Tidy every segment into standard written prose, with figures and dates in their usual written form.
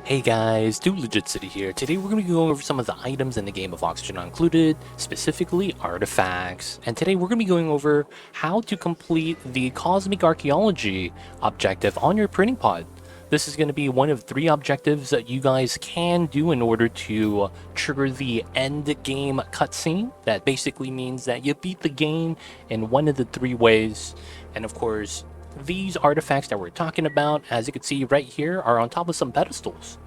Hey guys, Dude Legit City here. Today we're going to be going over some of the items in the game of Oxygen Not Included, specifically artifacts. And today we're going to be going over how to complete the Cosmic Archaeology objective on your printing pod. This is going to be one of 3 objectives that you guys can do in order to trigger the end game cutscene. That basically means that you beat the game in one of the 3 ways. And of course, these artifacts that we're talking about, as you can see right here, are on top of some pedestals.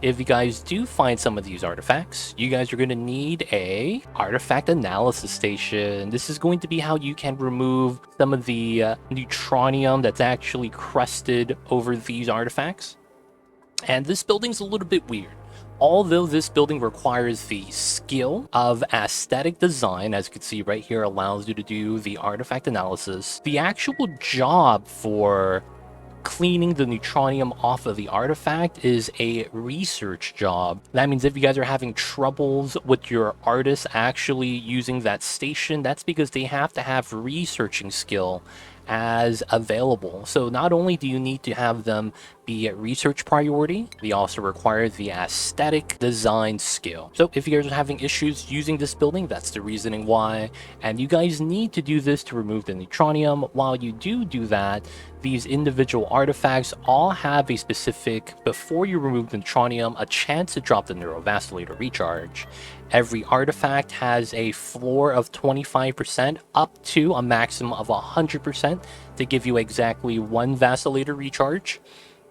If you guys do find some of these artifacts, you guys are going to need a artifact analysis station. This is going to be how you can remove some of the neutronium that's actually crusted over these artifacts. And this building's a little bit weird. Although this building requires the skill of aesthetic design, as you can see right here, allows you to do the artifact analysis, the actual job for cleaning the neutronium off of the artifact is a research job. That means if you guys are having troubles with your artists actually using that station, that's because they have to have researching skill as available. So not only do you need to have them be at research priority, they also require the aesthetic design skill. So if you guys are having issues using this building, that's the reasoning why. And you guys need to do this to remove the neutronium. While you do that, these individual artifacts all have a specific, before you remove the neutronium, a chance to drop the neurovacillator recharge. Every artifact has a floor of 25% up to a maximum of 100% to give you exactly 1 vacillator recharge.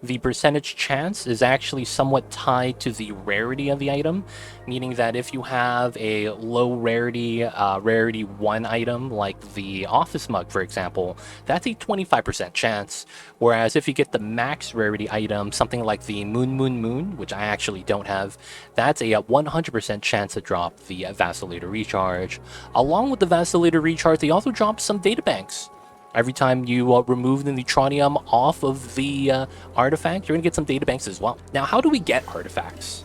The percentage chance is actually somewhat tied to the rarity of the item, meaning that if you have a low rarity, rarity 1 item, like the office mug, for example, that's a 25% chance. Whereas if you get the max rarity item, something like the Moon, which I actually don't have, that's a 100% chance to drop the vacillator recharge. Along with the vacillator recharge, they also drop some databanks. Every time you remove the neutronium off of the artifact, you're going to get some databanks as well. Now, how do we get artifacts?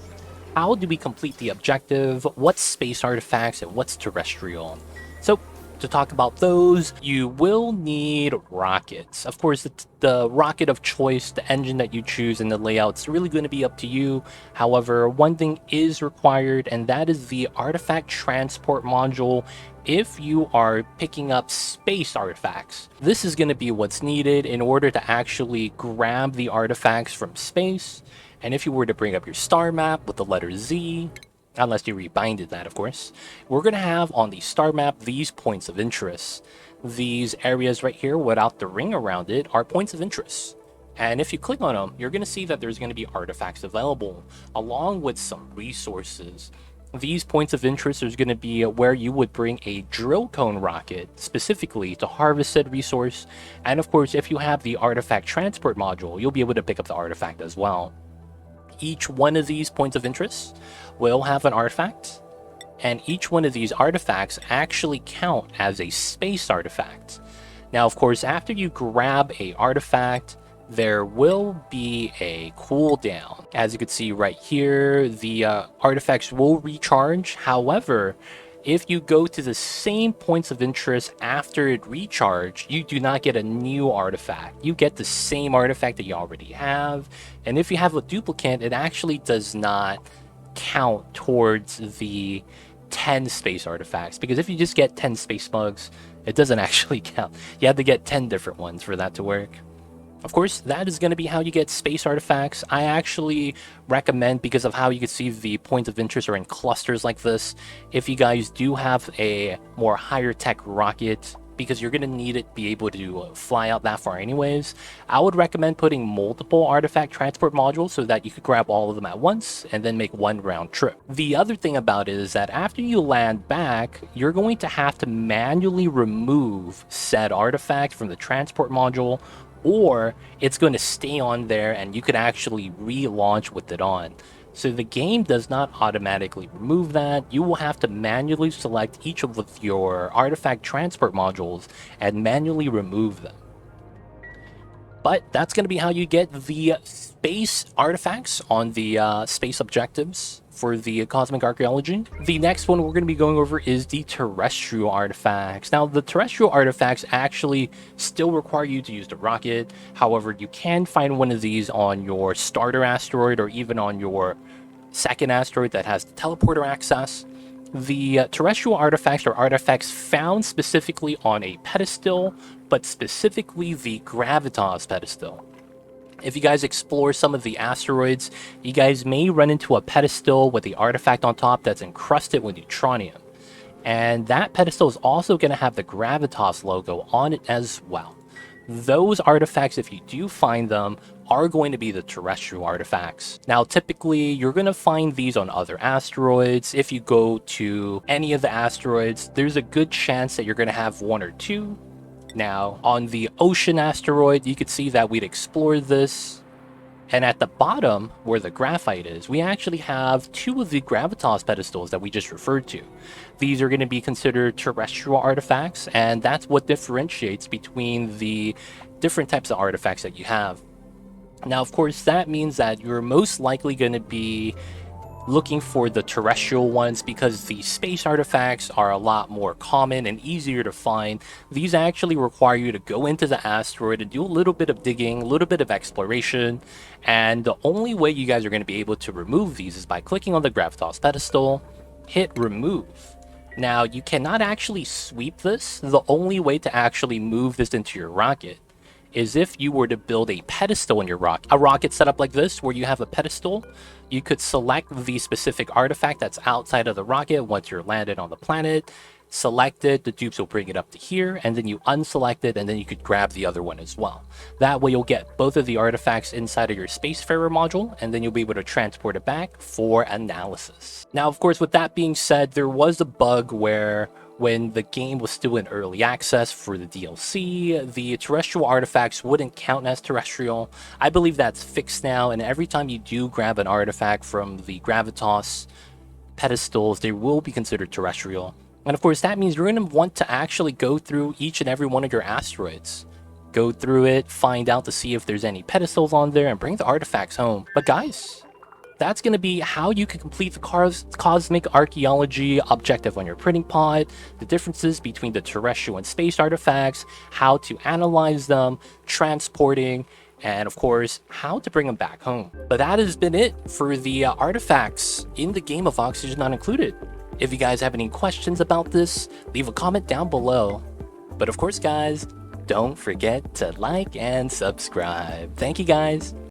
How do we complete the objective? What's space artifacts and what's terrestrial? So, to talk about those, you will need rockets. Of course, the rocket of choice, the engine that you choose, and the layout's really going to be up to you. However, one thing is required, and that is the artifact transport module if you are picking up space artifacts. This is going to be what's needed in order to actually grab the artifacts from space. And if you were to bring up your star map with the letter Z, unless you rebinded that, of course, we're going to have on the star map these points of interest. These areas right here without the ring around it are points of interest. And if you click on them, you're going to see that there's going to be artifacts available, along with some resources. These points of interest is going to be where you would bring a drill cone rocket specifically to harvest said resource. And of course, if you have the artifact transport module, you'll be able to pick up the artifact as well. Each one of these points of interest will have an artifact, and each one of these artifacts actually count as a space artifact. Now, of course, after you grab a artifact, there will be a cooldown. As you can see right here, the artifacts will recharge. However, if you go to the same points of interest after it recharge, you do not get a new artifact. You get the same artifact that you already have. And if you have a duplicate, it actually does not count towards the 10 space artifacts. Because if you just get 10 space mugs, it doesn't actually count. You have to get 10 different ones for that to work. Of course, that is going to be how you get space artifacts. I actually recommend, because of how you can see the points of interest are in clusters like this, if you guys do have a more higher tech rocket, because you're going to need it to be able to fly out that far anyways, I would recommend putting multiple artifact transport modules so that you could grab all of them at once and then make one round trip. The other thing about it is that after you land back, you're going to have to manually remove said artifact from the transport module, or it's going to stay on there and you could actually relaunch with it on. So the game does not automatically remove that. You will have to manually select each of your artifact transport modules and manually remove them. But that's going to be how you get the space artifacts on the space objectives for the Cosmic Archaeology. The next one we're going to be going over is the terrestrial artifacts. Now, the terrestrial artifacts actually still require you to use the rocket. However, you can find one of these on your starter asteroid or even on your second asteroid that has the teleporter access. The terrestrial artifacts are artifacts found specifically on a pedestal, but specifically the gravitas pedestal. If you guys explore some of the asteroids, you guys may run into a pedestal with the artifact on top that's encrusted with neutronium. And that pedestal is also going to have the gravitas logo on it as well. Those artifacts, if you do find them, are going to be the terrestrial artifacts. Now, typically, you're going to find these on other asteroids. If you go to any of the asteroids, there's a good chance that you're going to have one or two. Now, on the ocean asteroid, you could see that we'd explored this. And at the bottom, where the graphite is, we actually have two of the gravitas pedestals that we just referred to. These are going to be considered terrestrial artifacts, and that's what differentiates between the different types of artifacts that you have. Now, of course, that means that you're most likely going to be looking for the terrestrial ones because the space artifacts are a lot more common and easier to find. These actually require you to go into the asteroid and do a little bit of digging, a little bit of exploration, and the only way you guys are going to be able to remove these is by clicking on the gravitas pedestal, hit remove. Now, you cannot actually sweep this. The only way to actually move this into your rocket is if you were to build a pedestal in your rocket. A rocket set up like this, where you have a pedestal, you could select the specific artifact that's outside of the rocket once you're landed on the planet, select it, the dupes will bring it up to here, and then you unselect it, and then you could grab the other one as well. That way you'll get both of the artifacts inside of your Spacefarer module, and then you'll be able to transport it back for analysis. Now, of course, with that being said, there was a bug where when the game was still in early access for the DLC, the terrestrial artifacts wouldn't count as terrestrial. I believe that's fixed now, and every time you do grab an artifact from the gravitas pedestals, they will be considered terrestrial. And of course, that means you're going to want to actually go through each and every one of your asteroids. Go through it, find out to see if there's any pedestals on there, and bring the artifacts home. But guys, that's going to be how you can complete the Cosmic Archaeology objective on your printing pod, the differences between the terrestrial and space artifacts, how to analyze them, transporting, and of course, how to bring them back home. But that has been it for the artifacts in the game of Oxygen Not Included. If you guys have any questions about this, leave a comment down below. But of course, guys, don't forget to like and subscribe. Thank you, guys.